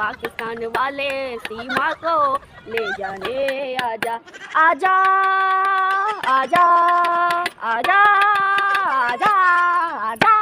पाकिस्तान वाले सीमा को ले जाने आजा आजा आजा आजा आजा आजा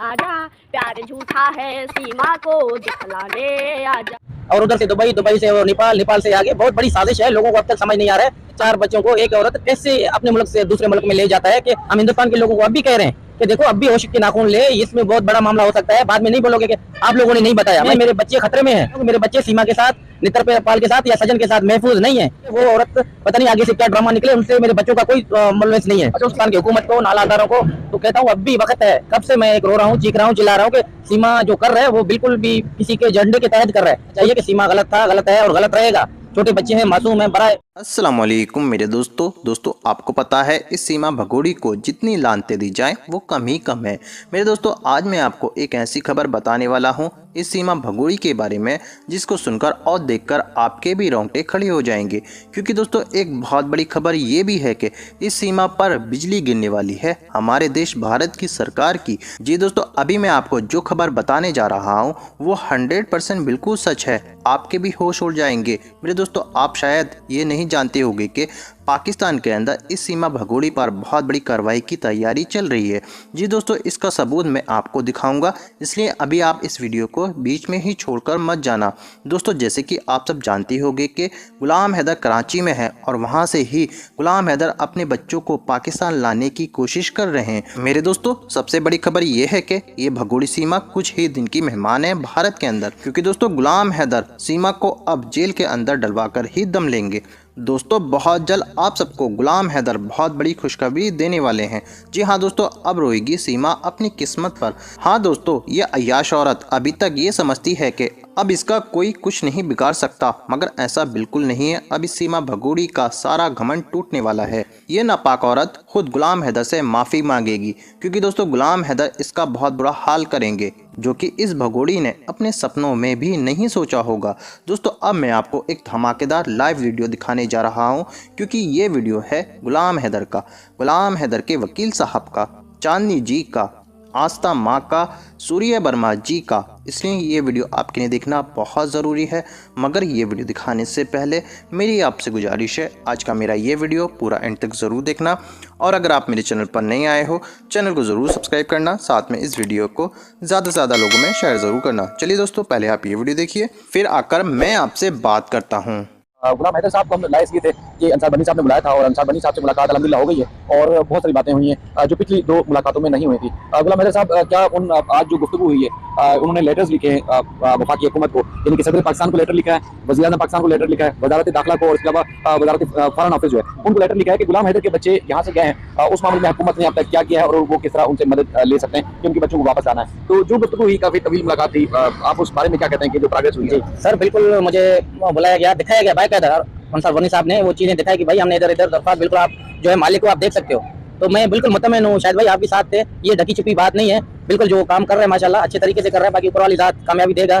आजा, प्यार झूठा है सीमा को दिखलाने आजा। और उधर से दुबई से और नेपाल से आगे बहुत बड़ी साजिश है। लोगों को अब तक समझ नहीं आ रहा है 4 बच्चों को एक औरत कैसे अपने मुल्क से दूसरे मुल्क में ले जाता है। कि हम हिंदुस्तान के लोगों को अब भी कह रहे हैं कि देखो अब भी होश के नाखून ले, इसमें बहुत बड़ा मामला हो सकता है। बाद में नहीं बोलोगे कि आप लोगों ने नहीं बताया। मेरे बच्चे खतरे में हैं, मेरे बच्चे सीमा के साथ, नितर पाल के साथ या सजन के साथ महफूज नहीं है। वो औरत पता नहीं आगे से क्या ड्रामा निकले, उनसे मेरे बच्चों का कोई मुल्वस नहीं है। पाकिस्तान की हुकूमत को, नालादारों को तो कहता हूँ अब भी वक्त है। कब से मैं एक रो रहा हूँ, चीख रहा हूँ, चिल्ला रहा हूँ कि सीमा जो कर रहा है वो बिल्कुल भी किसी के झंडे के तहत कर रहा है। चाहिए कि सीमा गलत था, गलत है और गलत रहेगा। छोटे बच्चे हैं, मासूम है, बड़ा है। अस्सलाम वालेकुम मेरे दोस्तों आपको पता है इस सीमा भगोड़ी को जितनी लानतें दी जाएं वो कम ही कम है। मेरे दोस्तों आज मैं आपको एक ऐसी खबर बताने वाला हूं इस सीमा भगोड़ी के बारे में जिसको सुनकर और देखकर आपके भी रोंगटे खड़े हो जाएंगे। क्योंकि दोस्तों एक बहुत बड़ी खबर ये भी है कि इस सीमा पर बिजली गिरने वाली है हमारे देश भारत की सरकार की। जी दोस्तों अभी मैं आपको जो खबर बताने जा रहा हूँ वो 100% बिल्कुल सच है। आपके भी होश उड़ जाएंगे। मेरे दोस्तों आप शायद ये नहीं जानते होंगे कि पाकिस्तान के अंदर इस सीमा भगोड़ी पर बहुत बड़ी कार्रवाई की तैयारी चल रही है। जी दोस्तों इसका सबूत मैं आपको दिखाऊंगा, इसलिए अभी आप इस वीडियो को बीच में ही छोड़कर मत जाना। दोस्तों जैसे कि आप सब जानते होंगे कि गुलाम हैदर कराची में है और वहां से ही गुलाम हैदर अपने बच्चों को पाकिस्तान लाने की कोशिश कर रहे हैं। मेरे दोस्तों सबसे बड़ी खबर यह है कि ये भगोड़ी सीमा कुछ ही दिन की मेहमान है भारत के अंदर। क्योंकि दोस्तों गुलाम हैदर सीमा को अब जेल के अंदर डलवा कर ही दम लेंगे। दोस्तों बहुत जल्द आप सबको गुलाम हैदर बहुत बड़ी खुशखबरी देने वाले हैं। जी हाँ दोस्तों अब रोएगी सीमा अपनी किस्मत पर। हाँ दोस्तों ये अय्याश औरत अभी तक ये समझती है कि अब इसका कोई कुछ नहीं बिगाड़ सकता, मगर ऐसा बिल्कुल नहीं है। अब इस सीमा भगोड़ी का सारा घमंड टूटने वाला है। ये नापाक औरत खुद गुलाम हैदर से माफ़ी मांगेगी क्योंकि दोस्तों गुलाम हैदर इसका बहुत बुरा हाल करेंगे जो कि इस भगोड़ी ने अपने सपनों में भी नहीं सोचा होगा। दोस्तों अब मैं आपको एक धमाकेदार लाइव वीडियो दिखाने जा रहा हूं क्योंकि ये वीडियो है गुलाम हैदर का, गुलाम हैदर के वकील साहब का, चांदनी जी का, आस्था माँ का, सूर्य वर्मा जी का। इसलिए ये वीडियो आपके लिए देखना बहुत ज़रूरी है। मगर ये वीडियो दिखाने से पहले मेरी आपसे गुजारिश है आज का मेरा ये वीडियो पूरा एंड तक ज़रूर देखना। और अगर आप मेरे चैनल पर नए आए हो चैनल को ज़रूर सब्सक्राइब करना, साथ में इस वीडियो को ज़्यादा से ज़्यादा लोगों में शेयर ज़रूर करना। चलिए दोस्तों पहले आप ये वीडियो देखिए, फिर आकर मैं आपसे बात करता हूँ। गुलाम हैदर साहब को हम लाइस किए थे कि अंसार बनी साहब ने बुलाया था और अंसार बनी साहब से मुलाकात अल्हम्दुलिल्लाह हो गई है और बहुत सारी बातें हुई हैं जो पिछली 2 मुलाकातों में नहीं हुई थी। गुलाम हैदर साहब क्या उन आज जो गुफ्तगू हुई है उन्होंने लेटर्स लिखे हैं वफाकी हुकूमत को, यानी कि सदर पाकिस्तान को लेटर लिखा है, वज़ीर आज़म पाकिस्तान को लेटर लिखा है, वज़ारत दाखिला को और इसके अलावा वज़ारत फ़ॉरेन ऑफिस जो है उनको लेटर लिखा है कि गुलाम हैदर के बच्चे यहाँ से गए हैं, उस मामले में हुकूमत ने अब तक क्या किया है और वो किस तरह उनसे मदद ले सकते हैं कि उनके बच्चों को वापस आना है। तो जो गुफ्तगू हुई काफ़ी तवील मुलाकात थी, आप उस बारे में क्या कहते हैं कि जो प्रोग्रेस हुई है? सर बिल्कुल मुझे बुलाया गया, दिखाया गया बाकायदा अंसार बनी साहब ने वो चीज़ें दिखाई कि भाई हमने इधर इधर दरख्वास्त, बिल्कुल आप जो है मालिक को आप देख सकते हो। तो मैं बिल्कुल मुतमईन हूँ, शायद भाई आप भी साथ थे, ये ढकी छुपी बात नहीं है। बिल्कुल जो काम कर रहे हैं माशाल्लाह अच्छे तरीके से कर रहे हैं, बाकी ऊपर वाली ज़ात कामयाबी देगा।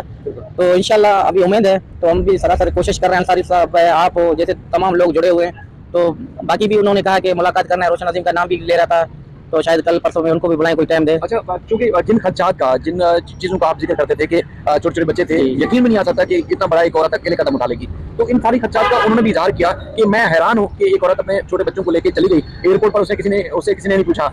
तो इंशाल्लाह अभी उम्मीद है, तो हम भी सरासर कोशिश कर रहे हैं। अंसारी साहब आप जैसे तमाम लोग जुड़े हुए हैं, तो बाकी भी उन्होंने कहा कि मुलाकात करना है। रोशन अजीम का नाम भी ले रहा था, तो शायद कल परसों में उनको भी बुलाएं, कोई टाइम दे। अच्छा चूंकि जिन खर्चात का जिन चीज़ों का आप जिक्र करते थे कि छोटे छोटे बच्चे थे, यकीन भी नहीं आ सकता कि इतना बड़ा एक औरत अकेले कदम उठा लेगी, तो इन सारी खर्चात का उन्होंने भी इजहार किया कि मैं हैरान हूँ कि एक औरत अपने छोटे बच्चों को लेकर चली गई एयरपोर्ट पर, उससे किसी ने नहीं पूछा,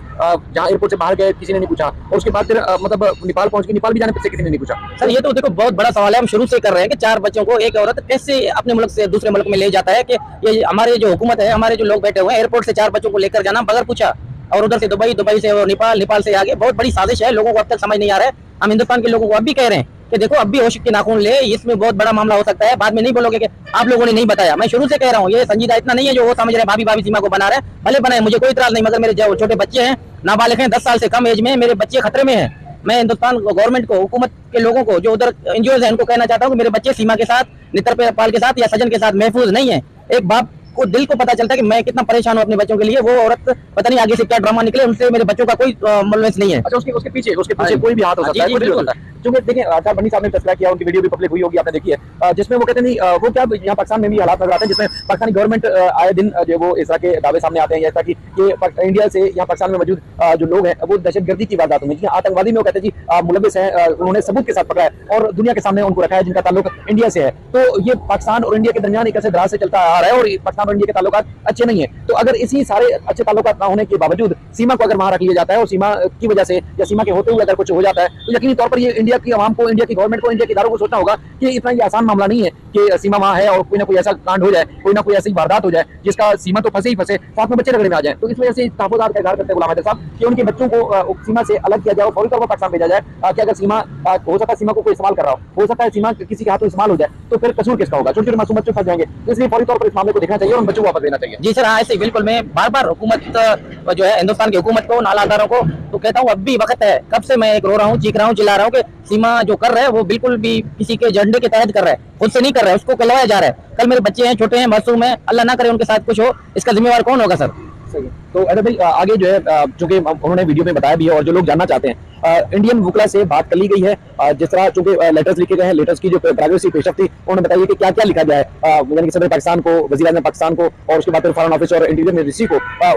जहाँ एयरपोर्ट से बाहर गए किसी ने नहीं पूछा, और उसके बाद फिर मतलब नेपाल पहुंच गई, नेपाल भी जाने पर किसी ने नहीं पूछा। सर ये तो देखो बहुत बड़ा सवाल है, हम शुरू से कर रहे हैं कि 4 बच्चों को एक औरत कैसे अपने मुल्क से दूसरे मुल्क में ले जाता है। कि ये हमारे जो हुकूमत है, हमारे जो लोग बैठे हुए हैं, एयरपोर्ट से 4 बच्चों को लेकर जाना बगैर पूछा, और उधर से दुबई से और नेपाल से आगे बहुत बड़ी साजिश है। लोगों को अब तक समझ नहीं आ रहा है। हम हिंदुस्तान के लोगों को अब भी कह रहे हैं कि देखो अब भी होश के नाखून ले, इसमें बहुत बड़ा मामला हो सकता है। बाद में नहीं बोलोगे कि आप लोगों ने नहीं बताया। मैं शुरू से कह रहा हूँ ये संजीदा इतना नहीं है जो वो समझ रहे हैं भाभी सीमा को बना रहे हैं। भले बनाए, मुझे कोई इतराज नहीं, मगर मेरे जो छोटे बच्चे हैं, नाबालिग हैं, 10 साल से कम एज में, मेरे बच्चे खतरे में हैं। मैं हिंदुस्तान गवर्नमेंट को, हुकूमत के लोगों को, जो उधर एनजीओ है, उनको कहना चाहता हूँ कि मेरे बच्चे सीमा के साथ, नितर पाल के साथ या सजन के साथ महफूज नहीं है। एक बाप को दिल को पता चलता है कि मैं कितना परेशान हूँ अपने बच्चों के लिए। वो औरत पता नहीं आगे से क्या ड्रामा निकले, उनसे मेरे बच्चों का कोई मुल्वस नहीं है। अच्छा उसके पीछे कोई भी हाथ हो सकता है। क्योंकि देखिए आचार बनी साहब ने फैसला किया, उनकी वीडियो भी पब्लिक हुई होगी, आपने देखी है, जिसमें वो कहते हैं वो क्या यहाँ पाकिस्तान में भी हालात नजर आते हैं जिसमें पाकिस्तानी गवर्नमेंट आए दिन जो वो इस तरह के दावे सामने आते हैं, जैसा कि इंडिया से यहाँ पाकिस्तान में मौजूद जो लोग हैं वो दहशतगर्दी की वारदातों में, आतंकवादी में वो कहते हैं जी मुलविस हैं, उन्होंने सबूत के साथ पकड़ा है और दुनिया के सामने उनको रखा है जिनका ताल्लुक इंडिया से है। तो ये पाकिस्तान और इंडिया के दरमियान एक ऐसे दराज से चलता आ रहा है और पाकिस्तान और इंडिया के ताल्लुकात अच्छे नहीं है। तो अगर इसी सारे अच्छे ताल्लुकात ना होने के बावजूद सीमा को अगर वहां रख लिया जाता है और सीमा की वजह से या सीमा के होते हुए अगर कुछ हो जाता है तो यकीनी तौर पर ये इंडिया की आवाम को, इंडिया की गवर्नमेंट को, इंडिया के इदारों को सोचना होगा कि इतना ये आसान मामला नहीं है कि सीमा वहां है और कोई ना कोई ऐसा कांड हो जाए, कोई ना कोई ऐसी वारदात हो जाए जिसका सीमा तो फंसे ही फंसे, साथ में बच्चे रगड़े में आ जाए। तो इस वजह से तहफ़्फ़ुज़ात का इज़हार करते हैं गुलाम हैदर साहब कि उनके बच्चों को सीमा से अलग किया जाए, फौरी तौर पर पाकिस्तान भेजा जाए कि अगर सीमा हो सकता है सीमा को कोई इस्तेमाल कर रहा हो सकता है सीमा किसी के हाथों इस्तेमाल हो जाए तो फिर कसूर किसका होगा, छोटे छोटे मासूम बच्चे फंस जाएंगे। तो इसलिए फौरी तौर पर इस मामले को देखना चाहिए और उन बच्चों को वापस देना चाहिए। जी सर, हाँ ऐसे बिल्कुल मैं बार बार हुकूमत जो है हिंदुस्तान की हुकूमत को, नालादारों को तो कहता हूँ अब भी वक्त है। कब से मैं एक रो रहा हूँ, चीख रहा हूँ, चिल्ला रहा हूँ कि सीमा जो कर रहे हैं वो बिल्कुल भी किसी के झंडे के तहत कर रहे हैं, खुद से नहीं कर रहे हैं, उसको कहलवाया जा रहा है। कल मेरे बच्चे हैं, छोटे हैं, मासूम हैं, अल्लाह ना करे उनके साथ कुछ हो, इसका जिम्मेवार कौन होगा सर? सही है। तो अरे भाई आगे जो है चूंकि उन्होंने वीडियो में बताया भी है और जो लोग जानना चाहते हैं इंडियन वकला से बात कर ली गई है, जिस तरह चूंकि लेटर्स लिखे गए हैं, लेटर्स की जो प्राइवेसी पेशरफ थी उन्होंने बताया कि क्या क्या लिखा गया है, यानी कि सदर पाकिस्तान को, वज़ीर आज़म पाकिस्तान को और उसके बाद फिर फॉरेन ऑफिस और इंटीरियर मिनिस्ट्री को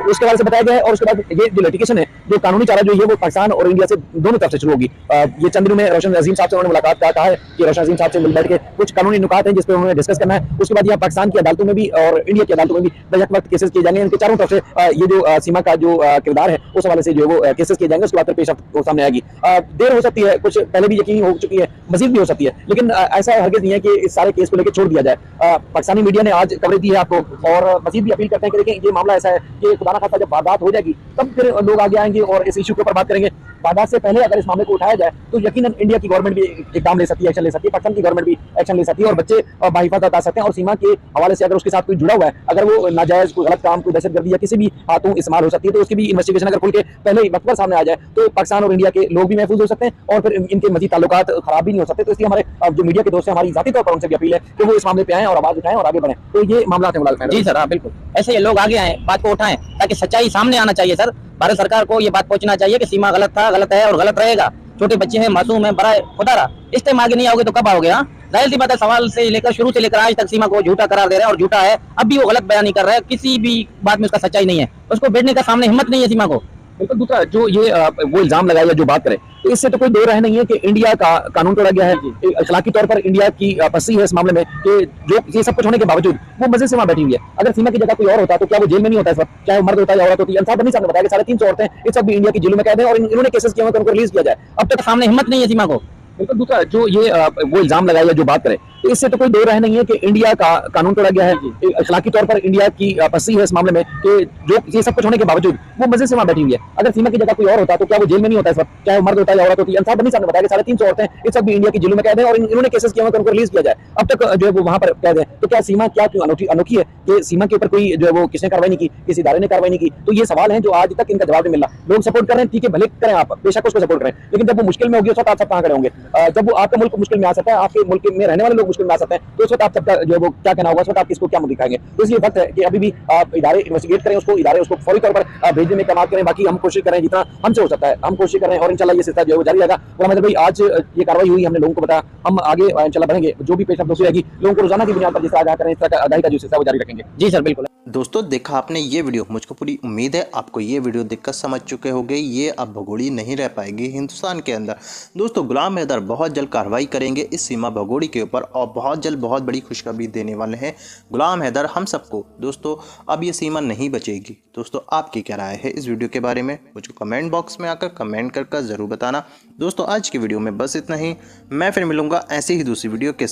उसके बारे में बताया गया है। और उसके बाद ये जो लिटिगेशन है, जो कानूनी चारा जो है वो पाकिस्तान और इंडिया से दोनों तरफ से शुरू होगी। ये चंद दिनों में रोशन अजीम साहब से उन्होंने मुलाकात कहा है कि रोशन अजीम साहब से मिल बैठ के कुछ कानूनी नुकात हैं जिस पर उन्होंने डिस्कस करना है। उसके बाद यहाँ पाकिस्तान की अदालतों में भी और इंडिया की अदालतों में भी बेहद वक्त केसेस किए जाएंगे, इनके चारों तरफ से ये जो सीमा का जो किरदार है उस हवाले से जो वो केसेस किए जाएंगे। उसके बाद फिर पेश सामने आएगी, देर हो सकती है, कुछ पहले भी यकीन हो चुकी है, मजीद भी हो सकती है, लेकिन ऐसा हरगिज़ नहीं है कि इस सारे केस को लेकर छोड़ दिया जाए। पाकिस्तानी मीडिया ने आज कवरेज दी है आपको और मजीद भी अपील करते हैं कि देखें ये मामला ऐसा है कि खुदा ना खास्ता जब वारदात हो जाएगी तब फिर लोग आगे आएंगे और इस इशू के ऊपर बात करेंगे। वारदात से पहले अगर इस मामले को उठाया जाए तो यकीनन इंडिया की गवर्नमेंट भी एक काम ले सकती है, एक्शन ले सकती है, पाकिस्तान की गवर्नमेंट भी एक्शन ले सकती है और बच्चे बाहिफाजत आ सकते हैं। और सीमा के हवाले से अगर उसके साथ कोई जुड़ा हुआ है, अगर वो नाजायज कोई गलत काम, कोई दहशतगर्दी या किसी भी हाथों इस्तेमाल हो सकती है तो उसकी भी इन्वेस्टिगेशन अगर खुल के पहले ही वक्त पर सामने आ जाए तो पाकिस्तान और इंडिया के लोग भी महफूज हो सकते हैं और फिर इनके मजीद ताल्लुकात खराब भी नहीं हो सकते। तो इसलिए हमारे जो मीडिया के दोस्त हैं, हमारी जाती तौर पर उनसे भी अपील है कि वो इस मामले पे आएं और आवाज उठाएं और आगे बढ़ें। तो ये मामला है। जी सर, हाँ बिल्कुल ऐसे ये लोग आगे आए, बात को उठाएं ताकि सच्चाई सामने आना चाहिए। सर भारत सरकार को ये बात पहुंचना चाहिए कि सीमा गलत था, गलत है और गलत रहेगा। छोटे बच्चे हैं, मासूम है, बड़ा खुदा रहा, इस टाइम आगे नहीं आओगे तो कब आओगे? हाँ जाहिर सी बात है, सवाल से लेकर शुरू से लेकर आज तक सीमा को झूठा करार दे रहे हैं और झूठा है, अब भी वो गलत बयान नहीं कर रहा है, किसी भी बात में उसका सच्चाई नहीं है, उसको बैठने का सामने हिम्मत नहीं है सीमा को। बिल्कुल। दूसरा जो ये वो इल्जाम लगाया या जो बात करे तो इससे तो कोई दो राय नहीं है कि इंडिया का कानून तोड़ा गया है, अखलाकी तौर पर इंडिया की फंसी है इस मामले में कि जो ये सब कुछ होने के बावजूद वो मजे से वहां बैठी हुई है। अगर सीमा की जगह कोई और होता तो क्या वो जेल में नहीं होता इस वक्त, चाहे वो मर्द होता या औरत होती। इंसाफ बनी साहब ने बताया कि 350 औरतें इस वक्त भी इंडिया की जेलों में कैद हैं और इन्होंने केसेस किए हैं तो उनको रिलीज किया जाए, अब तक सामने हिम्मत नहीं है सीमा को। बिल्कुल। दूसरा जो ये वो इल्जाम लगाया या जो बात करे तो इससे तो कोई दो राय नहीं है कि इंडिया का कानून तोड़ा गया है, अखलाकी तौर पर इंडिया की फंसी है इस मामले में कि जो ये सब कुछ होने के बावजूद वो मजे से वहां बैठी हुई है। अगर सीमा की जगह कोई और होता तो क्या वो जेल में नहीं होता इस वक्त, चाहे वो मर्द होता या औरत होती। इंसाफ बनी साहब ने बताया कि 350 औरतें इस वक्त भी इंडिया की जेलों में कैद हैं और इन्होंने केसेस किए हैं तो उनको रिलीज किया जाए, अब तक जो है वो वहां पर कैद है। तो क्या सीमा क्या क्यों अनोखी है कि सीमा के ऊपर कोई जो है वो किसने कार्रवाई नहीं की, किसी इदारे ने कार्रवाई नहीं की? तो ये सवाल है जो आज तक इनका जवाब नहीं मिल रहा। लोग सपोर्ट कर रहे हैं, ठीक है भले करें, आप बेशक उसको सपोर्ट करें, लेकिन जब वो मुश्किल में होगी उस वक्त आप सब कहाँ खड़े होंगे? जब वो आपका मुल्क मुश्किल में आ सकता है, आपके मुल्क में रहने वाले लोग मुश्किल में आ सकते हैं, तो उस वक्त आप सबका जो है वो क्या कहना होगा, उस वक्त आप किसको क्या मुद्दे दिखाएंगे? तो इसलिए वक्त है कि अभी भी आप इदारे इन्वेस्टिगेट करें, उसको इदारे उसको फौरी तौर पर भेजने में काम करें। बाकी हम कोशिश करें जितना हमसे हो सकता है, हम कोशिश करें और इंशाल्लाह ये सिलसिला जो है वो जारी रहेगा। और मतलब भाई आज ये कार्रवाई हुई, हमने लोगों को बताया, हम आगे इंशाल्लाह बढ़ेंगे, जो भी पेश दोषी रहेगी लोगों को रोजाना की बुनियाद पर जिस तरह आगाह करें, इस तरह का आगाही का जो सिलसिला वो जारी रखेंगे। जी सर बिल्कुल। दोस्तों देखा आपने ये वीडियो, मुझको पूरी उम्मीद है आपको ये वीडियो देखकर समझ चुके होंगे ये अब भगोड़ी नहीं रह पाएगी हिंदुस्तान के अंदर। दोस्तों गुलाम हैदर बहुत जल्द कार्रवाई करेंगे इस सीमा भगोड़ी के ऊपर और बहुत जल्द बहुत बड़ी खुशखबरी देने वाले हैं गुलाम हैदर हम सबको। दोस्तों अब ये सीमा नहीं बचेगी। दोस्तों आपकी क्या राय है इस वीडियो के बारे में, मुझको कमेंट बॉक्स में आकर कमेंट कर ज़रूर बताना। दोस्तों आज की वीडियो में बस इतना ही, मैं फिर मिलूँगा ऐसी ही दूसरी वीडियो के